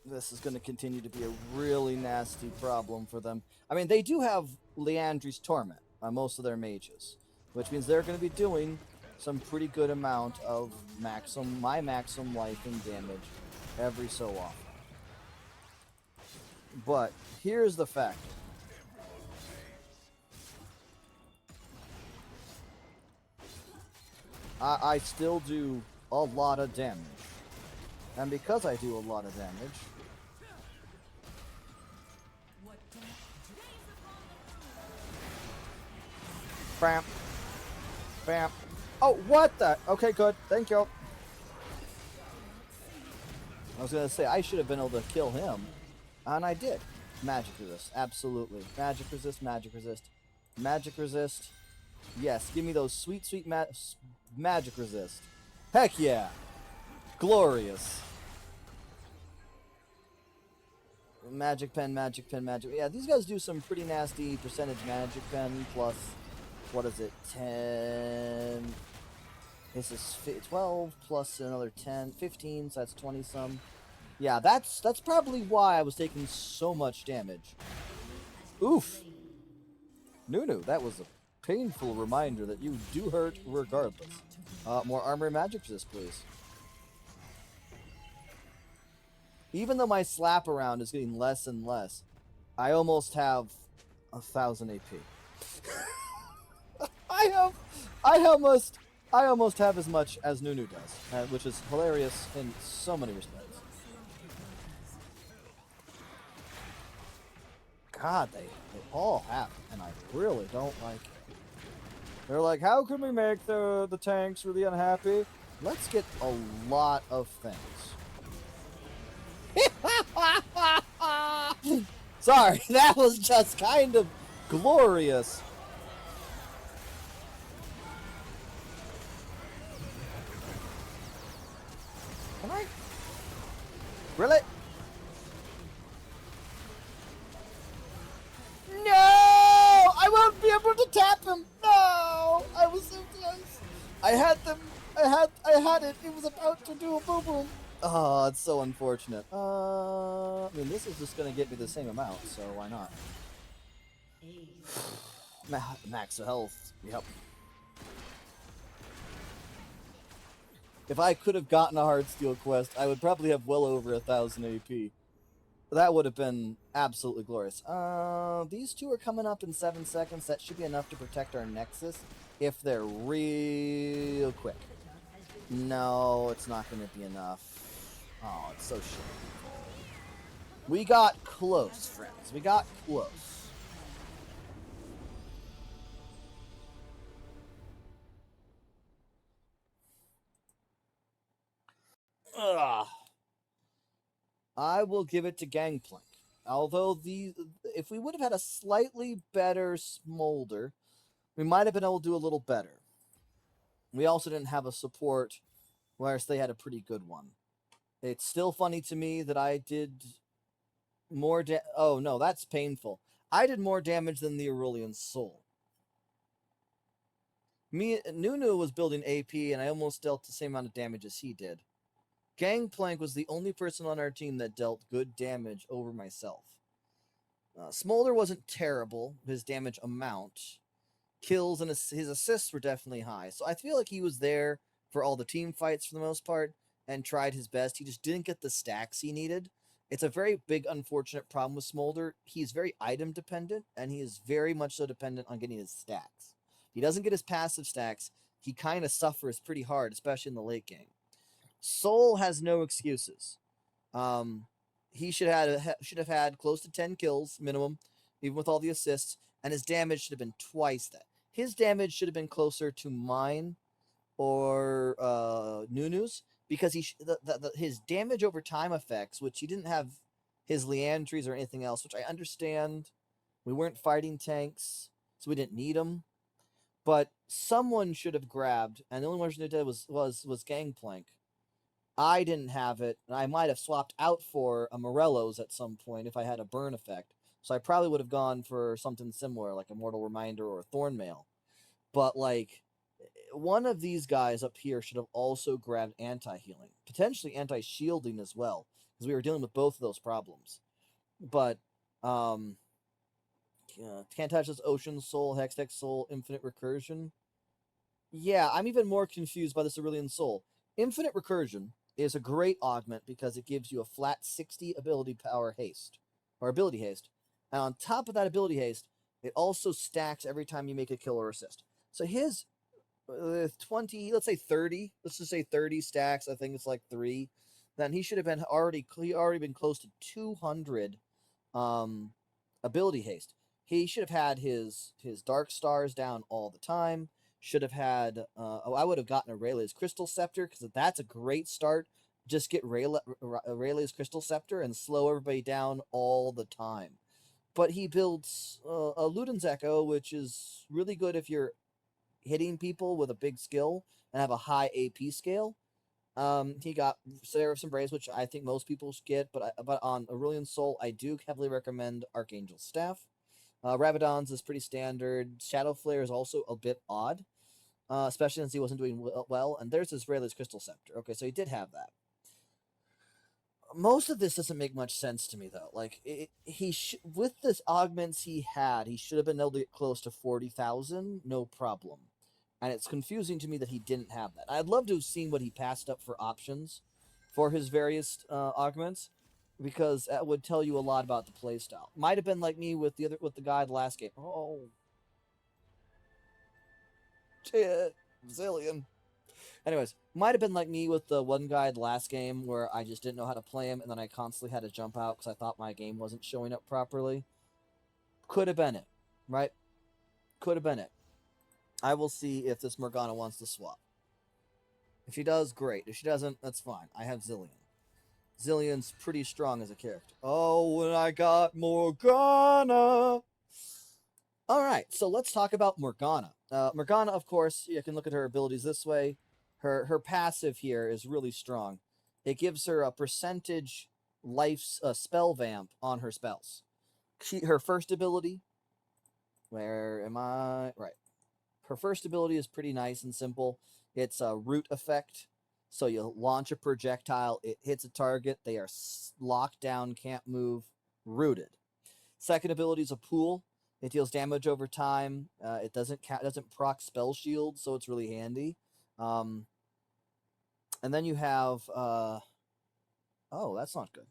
This is going to continue to be a really nasty problem for them. I mean, they do have Leandri's Torment on most of their mages, which means they're going to be doing some pretty good amount of my maximum life and damage every so often. But here's the fact. I still do a lot of damage. And because I do a lot of damage, bam, bam. Oh, what the? Okay, good. Thank you. I was going to say, I should have been able to kill him. And I did. Magic resist. Absolutely. Magic resist, magic resist. Magic resist. Yes, give me those sweet, sweet magic resist. Heck yeah. Glorious. Magic pen, magic pen, magic. Yeah, these guys do some pretty nasty percentage magic pen plus, what is it, 10. This is 12 plus another 10, 15, so that's 20 some. Yeah, that's probably why I was taking so much damage. Oof. Nunu, that was a painful reminder that you do hurt regardless. More armor and magic resist, please. Even though my slap around is getting less and less, I almost have 1,000 AP. I almost have as much as Nunu does, which is hilarious in so many respects. God, they all have it, and I really don't like it. They're like, how can we make the tanks really unhappy? Let's get a lot of things. Sorry, that was just kind of glorious. Can I? Really? No! I won't be able to tap him! No! I was so close. I had them. I had it. It was about to do a boom boom. Oh, it's so unfortunate. I mean, this is just gonna get me the same amount, so why not? Max health. Yep. If I could have gotten a Heartsteel quest, I would probably have well over 1,000 AP. That would have been absolutely glorious. These two are coming up in 7 seconds. That should be enough to protect our Nexus if they're real quick. No, it's not going to be enough. Oh, it's so shitty. We got close, friends. We got close. Ugh. I will give it to Gangplank. Although if we would have had a slightly better Smolder, we might have been able to do a little better. We also didn't have a support, whereas they had a pretty good one. It's still funny to me that I did more oh no, that's painful. I did more damage than the Aurelion Soul. Nunu was building AP, and I almost dealt the same amount of damage as he did. Gangplank was the only person on our team that dealt good damage over myself. Smolder wasn't terrible, his damage amount. Kills and his assists were definitely high. So I feel like he was there for all the team fights for the most part and tried his best. He just didn't get the stacks he needed. It's a very big, unfortunate problem with Smolder. He's very item dependent, and he is very much so dependent on getting his stacks. If he doesn't get his passive stacks, he kind of suffers pretty hard, especially in the late game. Soul has no excuses. He should have had close to 10 kills minimum, even with all the assists, and his damage should have been twice that. His damage should have been closer to mine or Nunu's, because his damage over time effects, which he didn't have his Liandry's or anything else, which I understand. We weren't fighting tanks, so we didn't need them. But someone should have grabbed, and the only one who did was Gangplank. I didn't have it, and I might have swapped out for a Morello's at some point if I had a burn effect. So I probably would have gone for something similar, like a Mortal Reminder or a Thornmail. But, like, one of these guys up here should have also grabbed anti-healing. Potentially anti-shielding as well, because we were dealing with both of those problems. But, Can't Touch This Ocean Soul, Hextech Soul, Infinite Recursion. Yeah, I'm even more confused by this Aurelion Soul. Infinite Recursion is a great augment because it gives you a flat 60 ability power haste, or ability haste. And on top of that ability haste, it also stacks every time you make a kill or assist. So his 20, let's say 30, let's just say 30 stacks, I think it's like 3, then he should have been already been close to 200 ability haste. He should have had his Dark Stars down all the time. Should have had. I would have gotten a Rayleigh's Crystal Scepter, because that's a great start. Just get Rayleigh's Crystal Scepter and slow everybody down all the time. But he builds a Luden's Echo, which is really good if you're hitting people with a big skill and have a high AP scale. He got Seraph's Embrace, which I think most people should get, but on Aurelion Soul, I do heavily recommend Archangel's Staff. Rabadon's is pretty standard. Shadow Flare is also a bit odd, especially since he wasn't doing well. And there's his Rayleigh's Crystal Scepter. Okay, so he did have that. Most of this doesn't make much sense to me, though. Like, with this augments he had, he should have been able to get close to 40,000, no problem. And it's confusing to me that he didn't have that. I'd love to have seen what he passed up for options for his various augments, because that would tell you a lot about the playstyle. Might have been like me with the guy the last game. Oh, shit, Zillion. Anyways, might have been like me with the one guy the last game where I just didn't know how to play him, and then I constantly had to jump out because I thought my game wasn't showing up properly. Could have been it, right? Could have been it. I will see if this Morgana wants to swap. If she does, great. If she doesn't, that's fine. I have Zillion. Zillion's pretty strong as a character. Oh, when I got Morgana! Alright, so let's talk about Morgana. Morgana, of course, you can look at her abilities this way. Her passive here is really strong. It gives her a percentage life spell vamp on her spells. Her first ability, where am I? Right. Her first ability is pretty nice and simple. It's a root effect. So you launch a projectile, it hits a target, they are locked down, can't move, rooted. Second ability is a pool. It deals damage over time. It doesn't proc spell shield, so it's really handy. Um, and then you have oh, that's not good.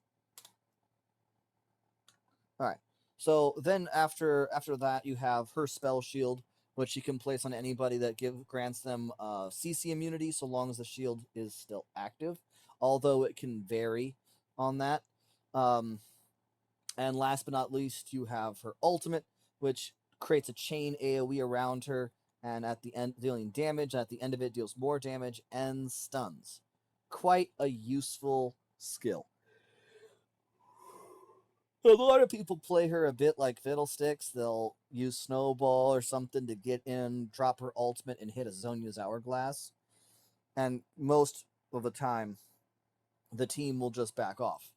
All right. So then after that, you have her spell shield, which she can place on anybody that grants them CC immunity, so long as the shield is still active. Although it can vary on that. Um, and last but not least, you have her ultimate, which creates a chain AoE around her, and at the end dealing damage. And at the end of it, deals more damage and stuns. Quite a useful skill. A lot of people play her a bit like Fiddlesticks. They'll use Snowball or something to get in, drop her ultimate, and hit a Zhonya's Hourglass. And most of the time, the team will just back off.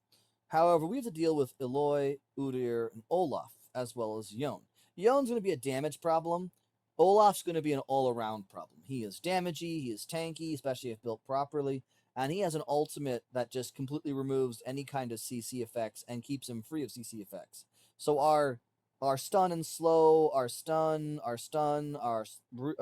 However, we have to deal with Eloy, Udyr, and Olaf, as well as Yone. Yone's going to be a damage problem. Olaf's going to be an all-around problem. He is damagey, he is tanky, especially if built properly, and he has an ultimate that just completely removes any kind of CC effects and keeps him free of CC effects. So our stun and slow, our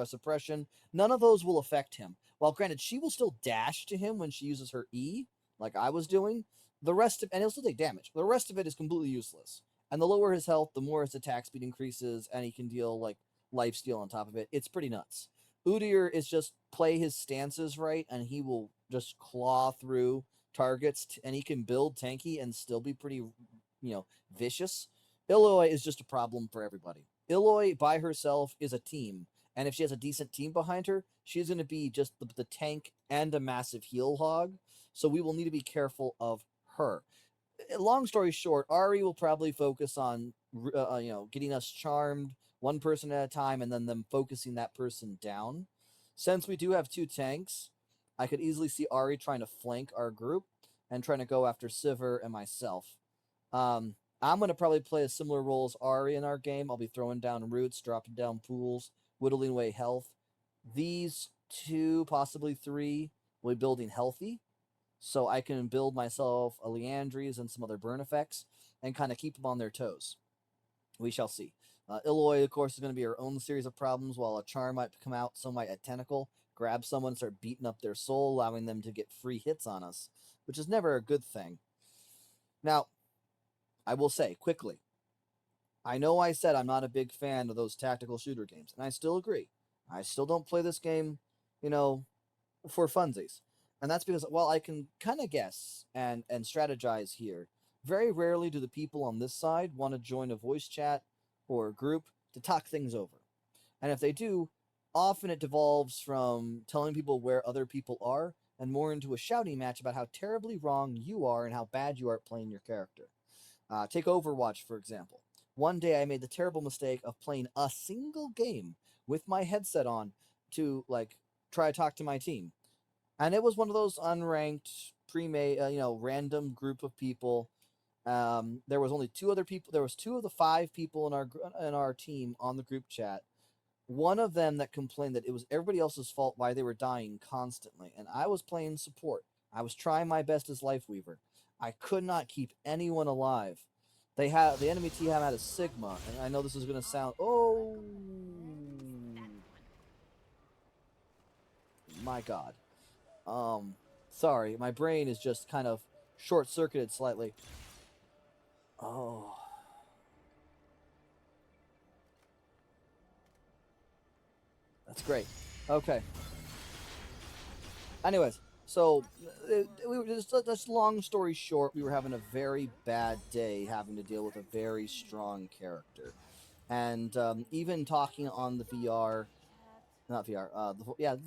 suppression, none of those will affect him. While granted, she will still dash to him when she uses her E, like I was doing. And he'll still take damage. The rest of it is completely useless. And the lower his health, the more his attack speed increases, and he can deal like lifesteal on top of it. It's pretty nuts. Udyr is just play his stances right, and he will just claw through targets, and he can build tanky and still be pretty, vicious. Eloy is just a problem for everybody. Eloy by herself is a team, and if she has a decent team behind her, she's going to be just the tank and a massive heal hog. So we will need to be careful of her. Long story short, Ari will probably focus on getting us charmed one person at a time, and then them focusing that person down. Since we do have two tanks, I could easily see Ari trying to flank our group and trying to go after Sivir and myself. I'm going to probably play a similar role as Ari in our game. I'll be throwing down roots, dropping down pools, whittling away health. These two, possibly three, will be building healthy, so I can build myself a Liandry's and some other burn effects and kind of keep them on their toes. We shall see. Eloy, of course, is going to be her own series of problems, while a charm might come out, so might a tentacle grab someone and start beating up their soul, allowing them to get free hits on us, which is never a good thing. Now, I will say, quickly, I know I said I'm not a big fan of those tactical shooter games, and I still agree. I still don't play this game, for funsies. And that's because, well, I can kind of guess and strategize here. Very rarely do the people on this side want to join a voice chat or a group to talk things over. And if they do, often it devolves from telling people where other people are and more into a shouting match about how terribly wrong you are and how bad you are at playing your character. Take Overwatch, for example. One day I made the terrible mistake of playing a single game with my headset on to, try to talk to my team. And it was one of those unranked, pre-made, random group of people. There was only two other people. There was two of the five people in our team on the group chat. One of them that complained that it was everybody else's fault why they were dying constantly, and I was playing support. I was trying my best as Lifeweaver. I could not keep anyone alive. The enemy team had a Sigma, and I know this is going to sound my god. Sorry, my brain is just kind of short-circuited slightly. Oh. That's great. Okay. Anyways, so we were just long story short, we were having a very bad day having to deal with a very strong character. And even talking on the VR, not VR,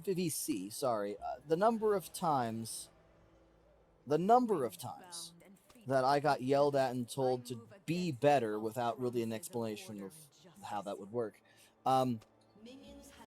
the VC, sorry, the number of times that I got yelled at and told to be better without really an explanation of how that would work.